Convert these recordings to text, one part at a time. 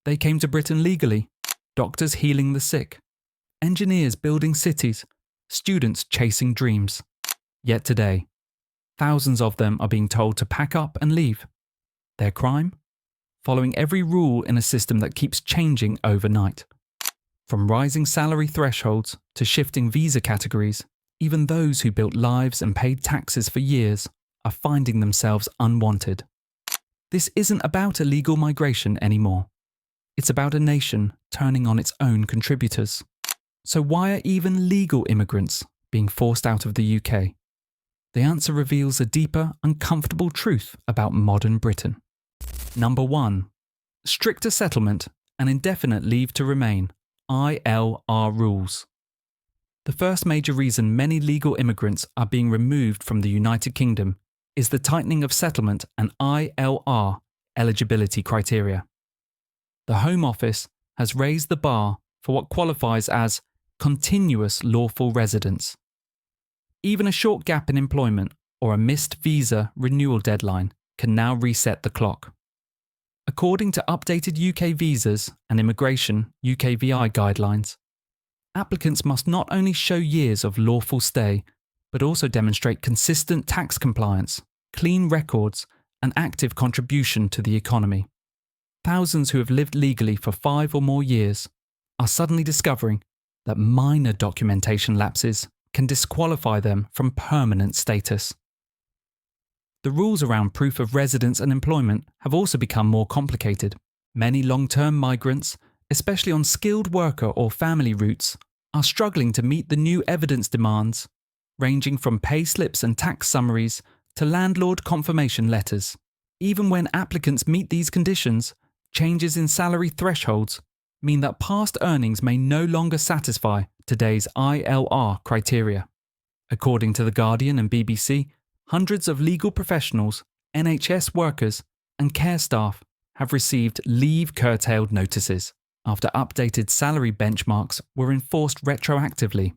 They came to Britain legally, doctors healing the sick, engineers building cities, students chasing dreams. Yet today, thousands of them are being told to pack up and leave. Their crime? Following every rule in a system that keeps changing overnight. From rising salary thresholds to shifting visa categories, even those who built lives and paid taxes for years are finding themselves unwanted. This isn't about illegal migration anymore. It's about a nation turning on its own contributors. So why are even legal immigrants being forced out of the UK? The answer reveals a deeper, uncomfortable truth about modern Britain. Number 1. Stricter settlement and indefinite leave to remain, ILR rules. The first major reason many legal immigrants are being removed from the United Kingdom is the tightening of settlement and ILR eligibility criteria. The Home Office has raised the bar for what qualifies as continuous lawful residence. Even a short gap in employment or a missed visa renewal deadline can now reset the clock. According to updated UK visas and immigration UKVI guidelines, applicants must not only show years of lawful stay, but also demonstrate consistent tax compliance, clean records, and active contribution to the economy. Thousands who have lived legally for 5 or more years are suddenly discovering that minor documentation lapses can disqualify them from permanent status. The rules around proof of residence and employment have also become more complicated. Many long-term migrants, especially on skilled worker or family routes, are struggling to meet the new evidence demands, ranging from pay slips and tax summaries to landlord confirmation letters. Even when applicants meet these conditions, changes in salary thresholds mean that past earnings may no longer satisfy today's ILR criteria. According to The Guardian and BBC, hundreds of legal professionals, NHS workers, and care staff have received leave-curtailed notices after updated salary benchmarks were enforced retroactively.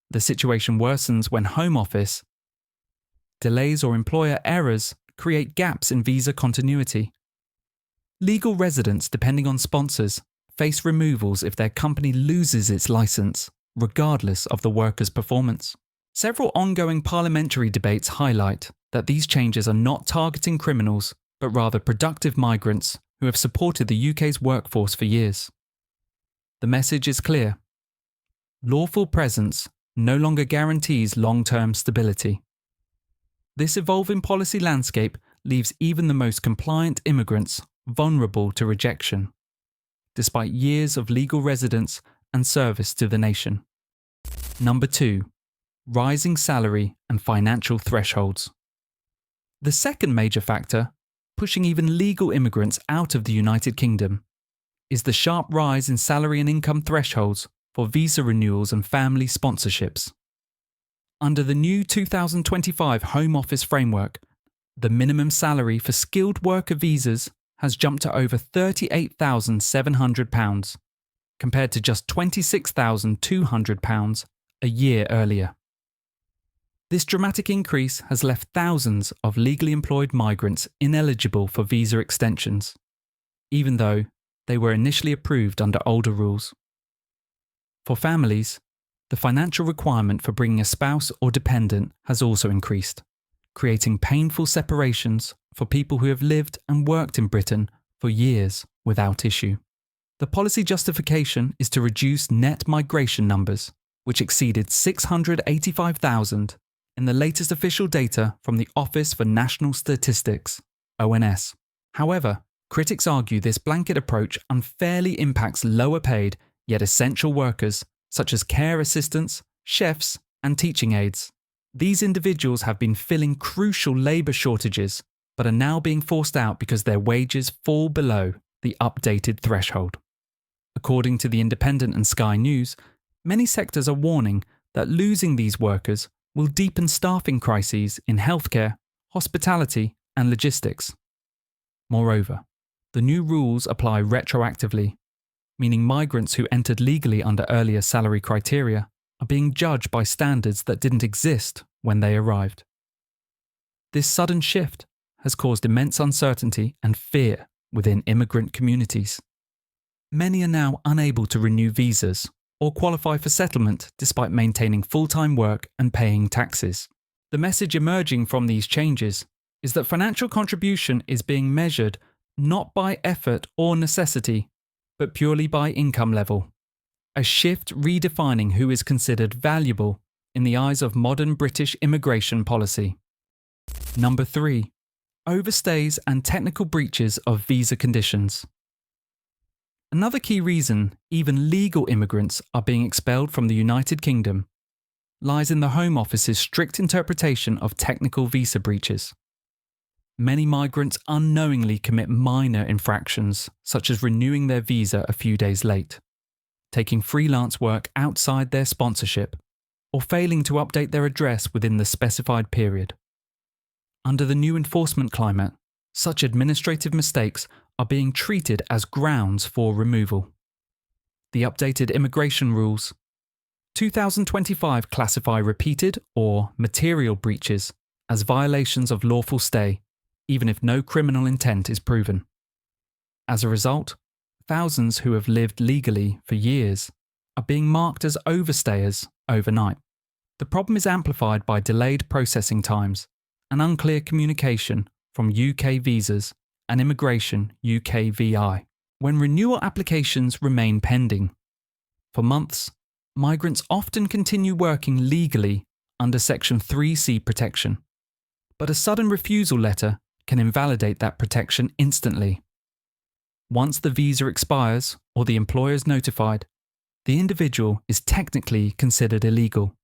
The situation worsens when Home Office delays or employer errors create gaps in visa continuity. Legal residents, depending on sponsors, face removals if their company loses its license, regardless of the worker's performance. Several ongoing parliamentary debates highlight that these changes are not targeting criminals, but rather productive migrants who have supported the UK's workforce for years. The message is clear. Lawful presence no longer guarantees long-term stability. This evolving policy landscape leaves even the most compliant immigrants vulnerable to rejection, despite years of legal residence and service to the nation. Number 2. Rising salary and financial thresholds. The second major factor, pushing even legal immigrants out of the United Kingdom, is the sharp rise in salary and income thresholds for visa renewals and family sponsorships. Under the new 2025 Home Office framework, the minimum salary for skilled worker visas has jumped to over £38,700, compared to just £26,200 a year earlier. This dramatic increase has left thousands of legally employed migrants ineligible for visa extensions, even though they were initially approved under older rules. For families, the financial requirement for bringing a spouse or dependent has also increased, creating painful separations for people who have lived and worked in Britain for years without issue. The policy justification is to reduce net migration numbers, which exceeded 685,000 in the latest official data from the Office for National Statistics, ONS. However, critics argue this blanket approach unfairly impacts lower paid yet essential workers such as care assistants, chefs, and teaching aides. These individuals have been filling crucial labour shortages, but are now being forced out because their wages fall below the updated threshold. According to The Independent and Sky News, many sectors are warning that losing these workers will deepen staffing crises in healthcare, hospitality, and logistics. Moreover, the new rules apply retroactively, meaning migrants who entered legally under earlier salary criteria are being judged by standards that didn't exist when they arrived. This sudden shift has caused immense uncertainty and fear within immigrant communities. Many are now unable to renew visas or qualify for settlement despite maintaining full-time work and paying taxes. The message emerging from these changes is that financial contribution is being measured not by effort or necessity, but purely by income level. A shift redefining who is considered valuable in the eyes of modern British immigration policy. Number 3. Overstays and technical breaches of visa conditions. Another key reason even legal immigrants are being expelled from the United Kingdom lies in the Home Office's strict interpretation of technical visa breaches. Many migrants unknowingly commit minor infractions, such as renewing their visa a few days late, taking freelance work outside their sponsorship, or failing to update their address within the specified period. Under the new enforcement climate, such administrative mistakes are being treated as grounds for removal. The updated immigration rules 2025 classify repeated or material breaches as violations of lawful stay, even if no criminal intent is proven. As a result, thousands who have lived legally for years are being marked as overstayers overnight. The problem is amplified by delayed processing times and unclear communication from UK Visas and Immigration UKVI when renewal applications remain pending. For months, migrants often continue working legally under Section 3C protection, but a sudden refusal letter can invalidate that protection instantly. Once the visa expires or the employer is notified, the individual is technically considered illegal.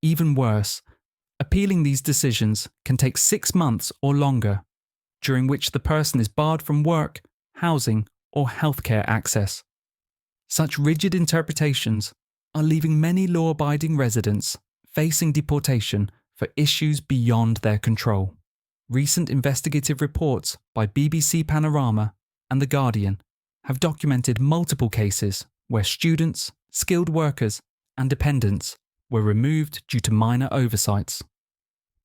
Even worse, appealing these decisions can take 6 months or longer, during which the person is barred from work, housing, or healthcare access. Such rigid interpretations are leaving many law-abiding residents facing deportation for issues beyond their control. Recent investigative reports by BBC Panorama and The Guardian have documented multiple cases where students, skilled workers, and dependents were removed due to minor oversights.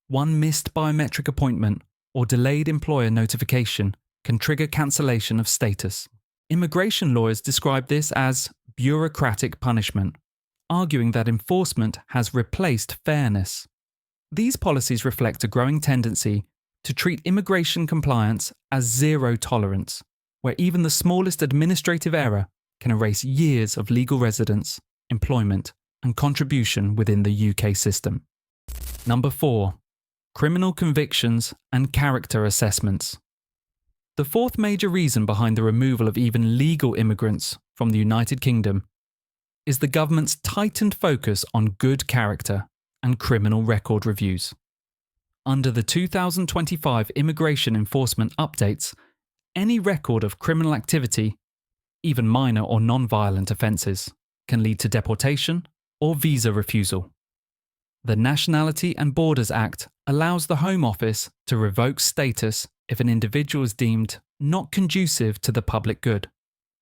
One missed biometric appointment or delayed employer notification can trigger cancellation of status. Immigration lawyers describe this as bureaucratic punishment, arguing that enforcement has replaced fairness. These policies reflect a growing tendency to treat immigration compliance as zero tolerance, where even the smallest administrative error can erase years of legal residence, employment, and contribution within the UK system. Number 4. Criminal convictions and character assessments. The fourth major reason behind the removal of even legal immigrants from the United Kingdom is the government's tightened focus on good character and criminal record reviews. Under the 2025 immigration enforcement updates, any record of criminal activity, even minor or non-violent offences, can lead to deportation or visa refusal. The Nationality and Borders Act allows the Home Office to revoke status if an individual is deemed not conducive to the public good.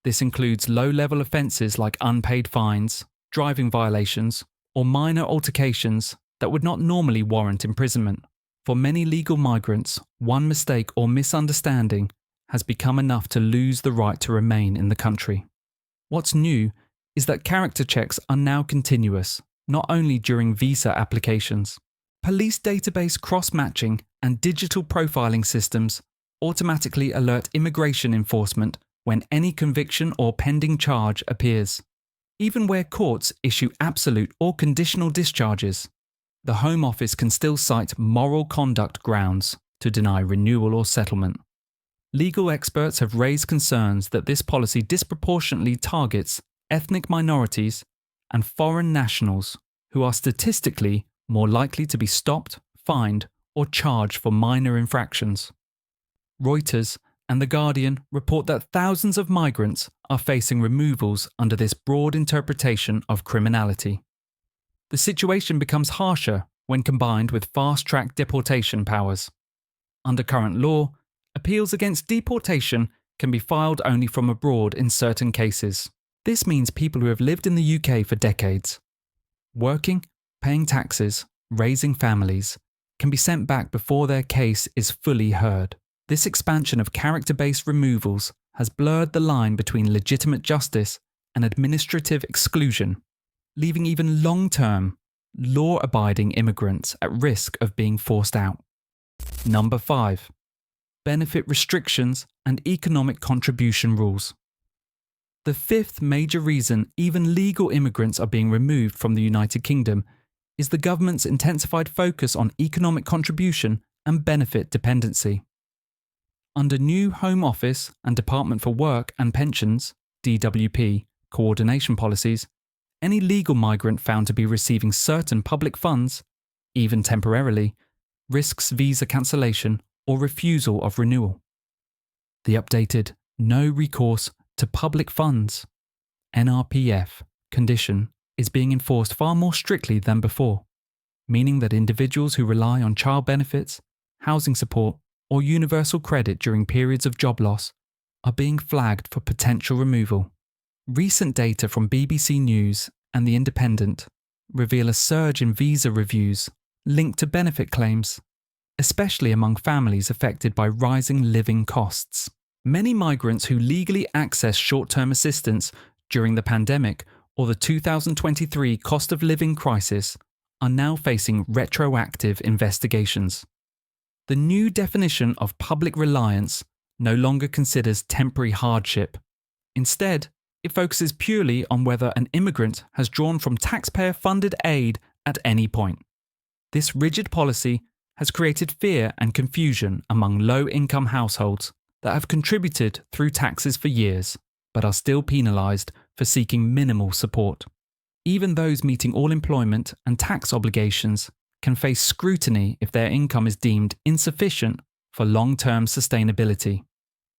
This includes low-level offences like unpaid fines, driving violations, or minor altercations that would not normally warrant imprisonment. For many legal migrants, one mistake or misunderstanding has become enough to lose the right to remain in the country. What's new is that character checks are now continuous, not only during visa applications. Police database cross-matching and digital profiling systems automatically alert immigration enforcement when any conviction or pending charge appears. Even where courts issue absolute or conditional discharges, the Home Office can still cite moral conduct grounds to deny renewal or settlement. Legal experts have raised concerns that this policy disproportionately targets ethnic minorities and foreign nationals who are statistically more likely to be stopped, fined, or charged for minor infractions. Reuters and The Guardian report that thousands of migrants are facing removals under this broad interpretation of criminality. The situation becomes harsher when combined with fast-track deportation powers. Under current law, appeals against deportation can be filed only from abroad in certain cases. This means people who have lived in the UK for decades, working, paying taxes, raising families, can be sent back before their case is fully heard. This expansion of character-based removals has blurred the line between legitimate justice and administrative exclusion, leaving even long-term, law-abiding immigrants at risk of being forced out. Number 5. Benefit restrictions and economic contribution rules. The fifth major reason even legal immigrants are being removed from the United Kingdom is the government's intensified focus on economic contribution and benefit dependency. Under new Home Office and Department for Work and Pensions (DWP) coordination policies, any legal migrant found to be receiving certain public funds, even temporarily, risks visa cancellation or refusal of renewal. The updated No Recourse to Public Funds (NRPF) condition is being enforced far more strictly than before, meaning that individuals who rely on child benefits, housing support, or universal credit during periods of job loss are being flagged for potential removal. Recent data from BBC News and The Independent reveal a surge in visa reviews linked to benefit claims, especially among families affected by rising living costs. Many migrants who legally access short-term assistance during the pandemic or the 2023 cost of living crisis are now facing retroactive investigations. The new definition of public reliance no longer considers temporary hardship. Instead, it focuses purely on whether an immigrant has drawn from taxpayer-funded aid at any point. This rigid policy has created fear and confusion among low-income households that have contributed through taxes for years, but are still penalised for seeking minimal support. Even those meeting all employment and tax obligations can face scrutiny if their income is deemed insufficient for long-term sustainability.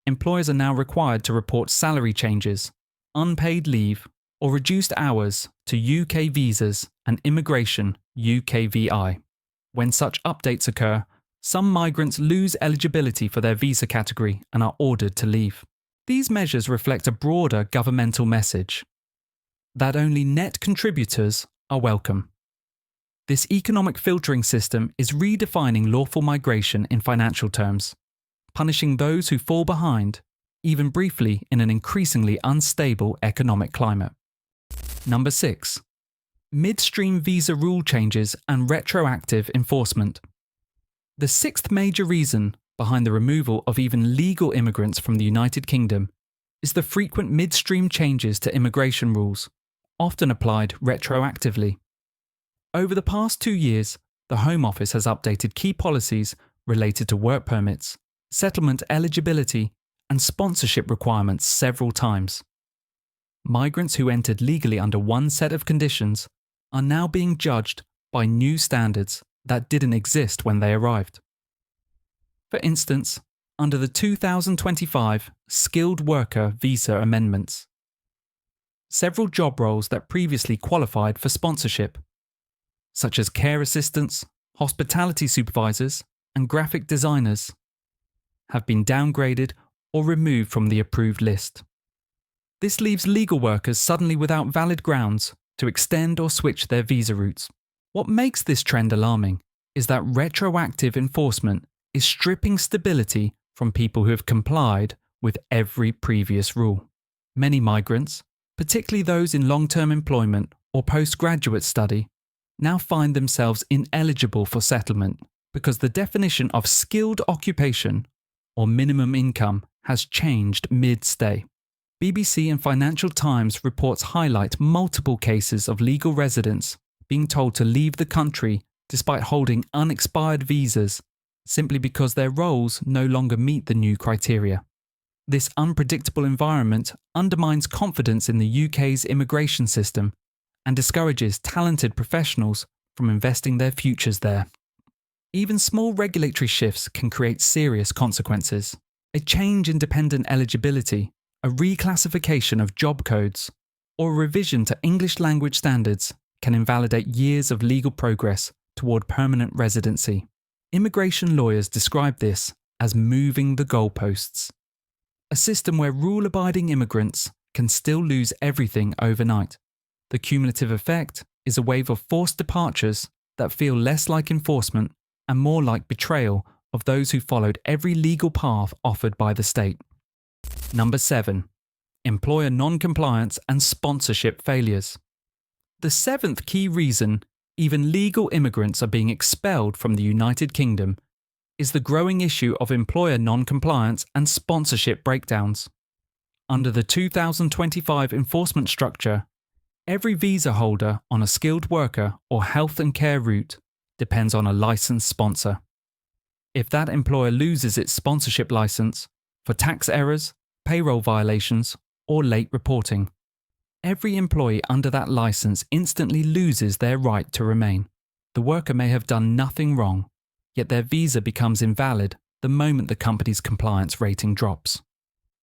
Employers are now required to report salary changes, unpaid leave, or reduced hours to UK visas and immigration UKVI. When such updates occur, some migrants lose eligibility for their visa category and are ordered to leave. These measures reflect a broader governmental message that only net contributors are welcome. This economic filtering system is redefining lawful migration in financial terms, punishing those who fall behind, even briefly, in an increasingly unstable economic climate. Number 6. Midstream visa rule changes and retroactive enforcement. The sixth major reason behind the removal of even legal immigrants from the United Kingdom is the frequent midstream changes to immigration rules, often applied retroactively. Over the past 2 years, the Home Office has updated key policies related to work permits, settlement eligibility, and sponsorship requirements several times. Migrants who entered legally under one set of conditions are now being judged by new standards that didn't exist when they arrived. For instance, under the 2025 Skilled Worker Visa Amendments, several job roles that previously qualified for sponsorship, such as care assistants, hospitality supervisors, and graphic designers, have been downgraded or removed from the approved list. This leaves legal workers suddenly without valid grounds to extend or switch their visa routes. What makes this trend alarming is that retroactive enforcement is stripping stability from people who have complied with every previous rule. Many migrants, particularly those in long-term employment or postgraduate study, now find themselves ineligible for settlement because the definition of skilled occupation or minimum income has changed mid-stay. BBC and Financial Times reports highlight multiple cases of legal residents being told to leave the country despite holding unexpired visas simply because their roles no longer meet the new criteria. This unpredictable environment undermines confidence in the UK's immigration system and discourages talented professionals from investing their futures there. Even small regulatory shifts can create serious consequences. A change in dependent eligibility, a reclassification of job codes, or a revision to English language standards can invalidate years of legal progress toward permanent residency. Immigration lawyers describe this as moving the goalposts, a system where rule-abiding immigrants can still lose everything overnight. The cumulative effect is a wave of forced departures that feel less like enforcement and more like betrayal of those who followed every legal path offered by the state. Number 7. Employer non-compliance and sponsorship failures. The 7th key reason even legal immigrants are being expelled from the United Kingdom is the growing issue of employer non-compliance and sponsorship breakdowns. Under the 2025 enforcement structure, every visa holder on a skilled worker or health and care route depends on a licensed sponsor. If that employer loses its sponsorship license for tax errors, payroll violations, or late reporting, every employee under that license instantly loses their right to remain. The worker may have done nothing wrong, yet their visa becomes invalid the moment the company's compliance rating drops.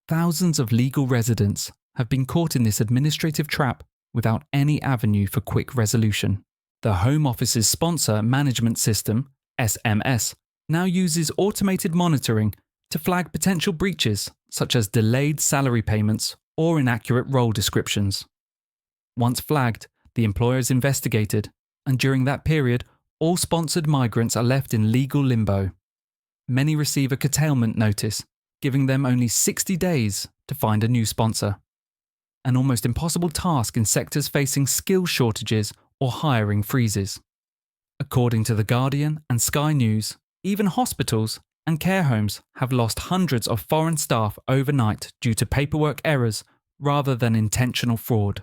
Thousands of legal residents have been caught in this administrative trap without any avenue for quick resolution. The Home Office's Sponsor Management System, SMS, now uses automated monitoring to flag potential breaches such as delayed salary payments or inaccurate role descriptions. Once flagged, the employer is investigated, and during that period, all sponsored migrants are left in legal limbo. Many receive a curtailment notice, giving them only 60 days to find a new sponsor. An almost impossible task in sectors facing skill shortages or hiring freezes. According to The Guardian and Sky News, even hospitals and care homes have lost hundreds of foreign staff overnight due to paperwork errors rather than intentional fraud.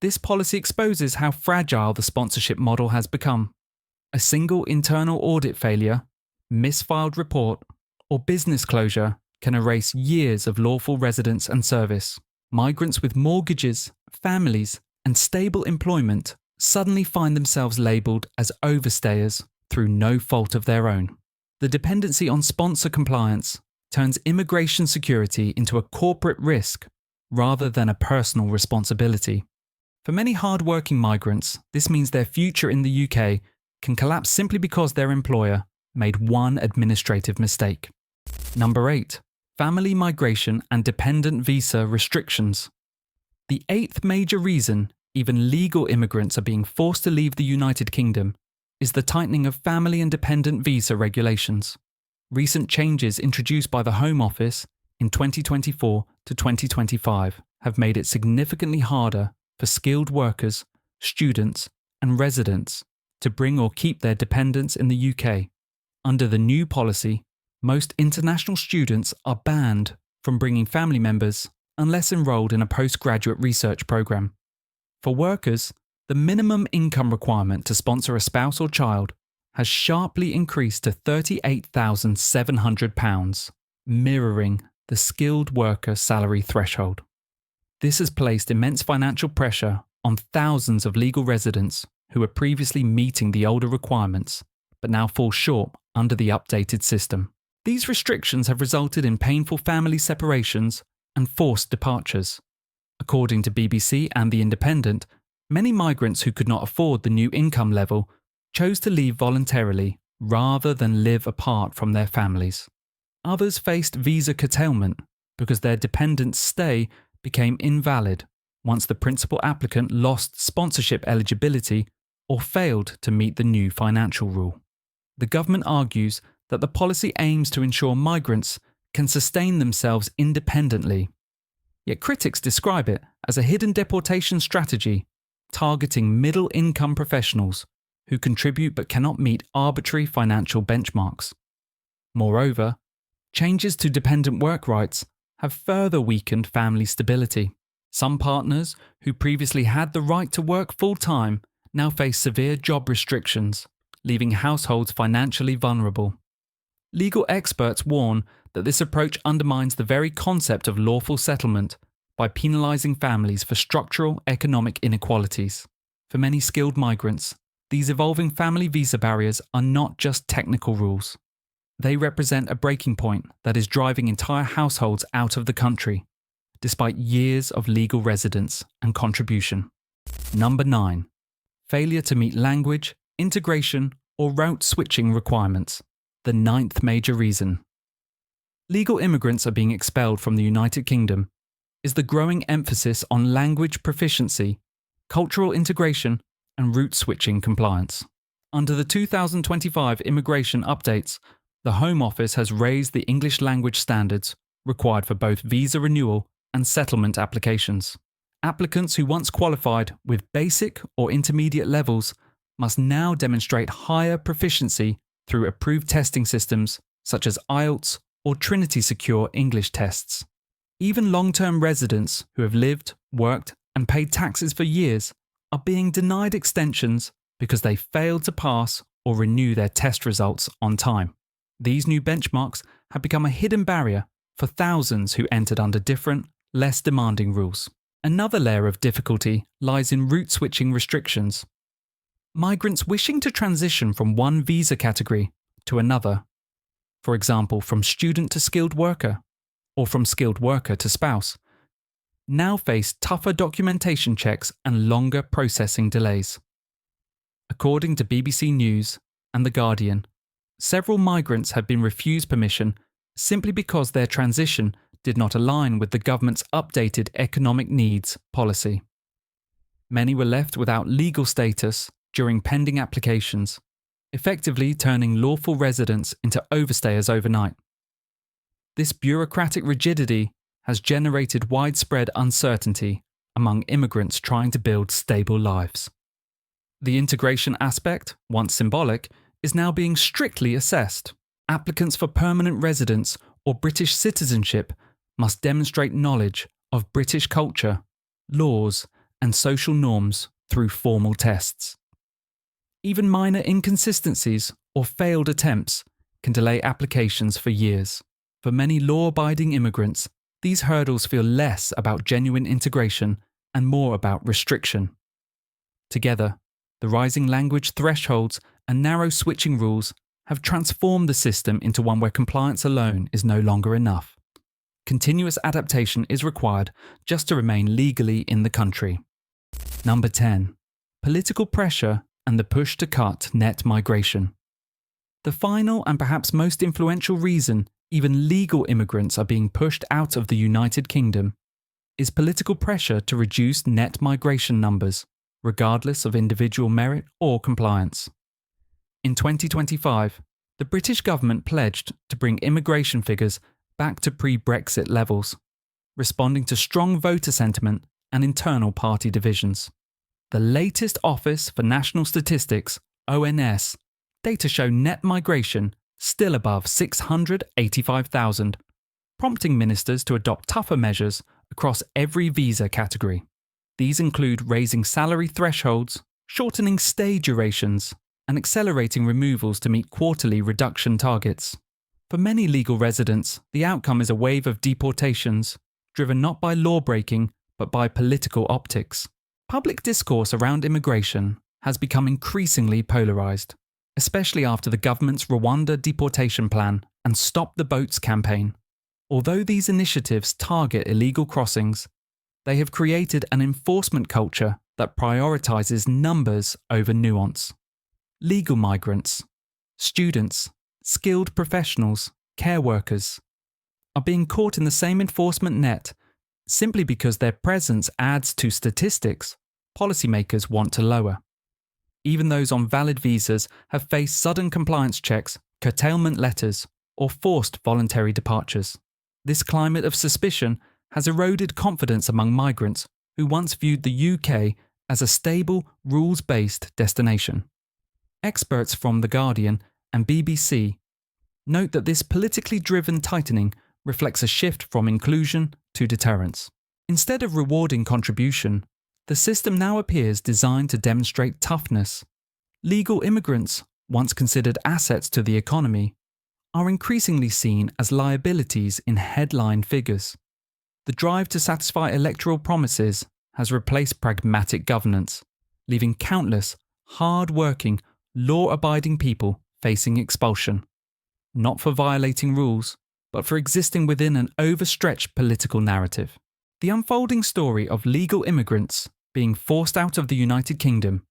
This policy exposes how fragile the sponsorship model has become. A single internal audit failure, misfiled report, or business closure can erase years of lawful residence and service. Migrants with mortgages, families, and stable employment suddenly find themselves labelled as overstayers through no fault of their own. The dependency on sponsor compliance turns immigration security into a corporate risk rather than a personal responsibility. For many hardworking migrants, this means their future in the UK can collapse simply because their employer made one administrative mistake. Number 8. Family migration and dependent visa restrictions. The 8th major reason even legal immigrants are being forced to leave the United Kingdom is the tightening of family and dependent visa regulations. Recent changes introduced by the Home Office in 2024 to 2025 have made it significantly harder for skilled workers, students, and residents to bring or keep their dependents in the UK. Under the new policy, most international students are banned from bringing family members unless enrolled in a postgraduate research program. For workers, the minimum income requirement to sponsor a spouse or child has sharply increased to £38,700, mirroring the skilled worker salary threshold. This has placed immense financial pressure on thousands of legal residents who were previously meeting the older requirements, but now fall short under the updated system. These restrictions have resulted in painful family separations and forced departures. According to BBC and The Independent, many migrants who could not afford the new income level chose to leave voluntarily rather than live apart from their families. Others faced visa curtailment because their dependent's stay became invalid once the principal applicant lost sponsorship eligibility or failed to meet the new financial rule. The government argues that the policy aims to ensure migrants can sustain themselves independently. Yet critics describe it as a hidden deportation strategy targeting middle-income professionals who contribute but cannot meet arbitrary financial benchmarks. Moreover, changes to dependent work rights have further weakened family stability. Some partners who previously had the right to work full-time now face severe job restrictions, leaving households financially vulnerable. Legal experts warn that this approach undermines the very concept of lawful settlement by penalising families for structural economic inequalities. For many skilled migrants, these evolving family visa barriers are not just technical rules. They represent a breaking point that is driving entire households out of the country, despite years of legal residence and contribution. Number 9. Failure to meet language, integration, or route switching requirements. The 9th major reason legal immigrants are being expelled from the United Kingdom is the growing emphasis on language proficiency, cultural integration, and route switching compliance. Under the 2025 immigration updates, the Home Office has raised the English language standards required for both visa renewal and settlement applications. Applicants who once qualified with basic or intermediate levels must now demonstrate higher proficiency through approved testing systems such as IELTS or Trinity Secure English tests. Even long-term residents who have lived, worked, and paid taxes for years are being denied extensions because they failed to pass or renew their test results on time. These new benchmarks have become a hidden barrier for thousands who entered under different, less demanding rules. Another layer of difficulty lies in route switching restrictions. Migrants wishing to transition from one visa category to another, for example from student to skilled worker, or from skilled worker to spouse, now face tougher documentation checks and longer processing delays. According to BBC News and The Guardian, several migrants have been refused permission simply because their transition did not align with the government's updated economic needs policy. Many were left without legal status during pending applications, effectively turning lawful residents into overstayers overnight. This bureaucratic rigidity has generated widespread uncertainty among immigrants trying to build stable lives. The integration aspect, once symbolic, is now being strictly assessed. Applicants for permanent residence or British citizenship must demonstrate knowledge of British culture, laws, and social norms through formal tests. Even minor inconsistencies or failed attempts can delay applications for years. For many law-abiding immigrants, these hurdles feel less about genuine integration and more about restriction. Together, the rising language thresholds and narrow switching rules have transformed the system into one where compliance alone is no longer enough. Continuous adaptation is required just to remain legally in the country. Number 10. Political pressure and the push to cut net migration. The final and perhaps most influential reason even legal immigrants are being pushed out of the United Kingdom is political pressure to reduce net migration numbers, regardless of individual merit or compliance. In 2025, the British government pledged to bring immigration figures back to pre-Brexit levels, responding to strong voter sentiment and internal party divisions. The latest Office for National Statistics, ONS, data show net migration still above 685,000, prompting ministers to adopt tougher measures across every visa category. These include raising salary thresholds, shortening stay durations, and accelerating removals to meet quarterly reduction targets. For many legal residents, the outcome is a wave of deportations, driven not by law-breaking, but by political optics. Public discourse around immigration has become increasingly polarised, especially after the government's Rwanda deportation plan and Stop the Boats campaign. Although these initiatives target illegal crossings, they have created an enforcement culture that prioritises numbers over nuance. Legal migrants, students, skilled professionals, care workers are being caught in the same enforcement net simply because their presence adds to statistics policymakers want to lower. Even those on valid visas have faced sudden compliance checks, curtailment letters, or forced voluntary departures. This climate of suspicion has eroded confidence among migrants who once viewed the UK as a stable, rules-based destination. Experts from The Guardian and BBC note that this politically driven tightening reflects a shift from inclusion to deterrence. Instead of rewarding contribution, the system now appears designed to demonstrate toughness. Legal immigrants, once considered assets to the economy, are increasingly seen as liabilities in headline figures. The drive to satisfy electoral promises has replaced pragmatic governance, leaving countless hard-working, law-abiding people facing expulsion, not for violating rules, but for existing within an overstretched political narrative. The unfolding story of legal immigrants being forced out of the United Kingdom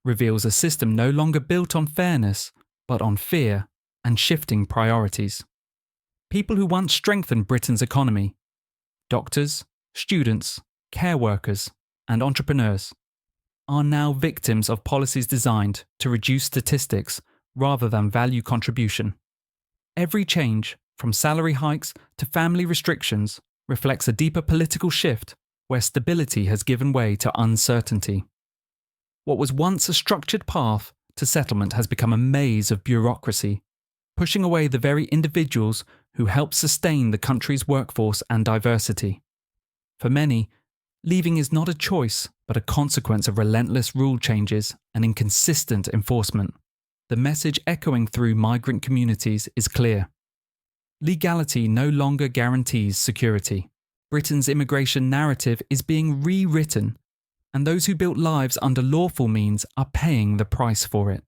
reveals a system no longer built on fairness, but on fear and shifting priorities. People who once strengthened Britain's economy, doctors, students, care workers, and entrepreneurs, are now victims of policies designed to reduce statistics rather than value contribution. Every change, from salary hikes to family restrictions, reflects a deeper political shift where stability has given way to uncertainty. What was once a structured path to settlement has become a maze of bureaucracy, pushing away the very individuals who help sustain the country's workforce and diversity. For many, leaving is not a choice but a consequence of relentless rule changes and inconsistent enforcement. The message echoing through migrant communities is clear. Legality no longer guarantees security. Britain's immigration narrative is being rewritten, and those who built lives under lawful means are paying the price for it.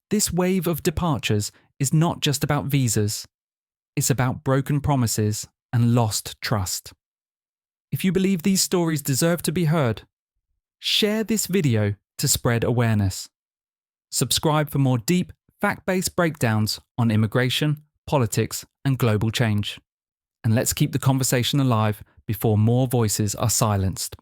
This wave of departures is not just about visas. It's about broken promises and lost trust. If you believe these stories deserve to be heard, share this video to spread awareness. Subscribe for more deep, fact-based breakdowns on immigration, politics, and global change. And let's keep the conversation alive before more voices are silenced.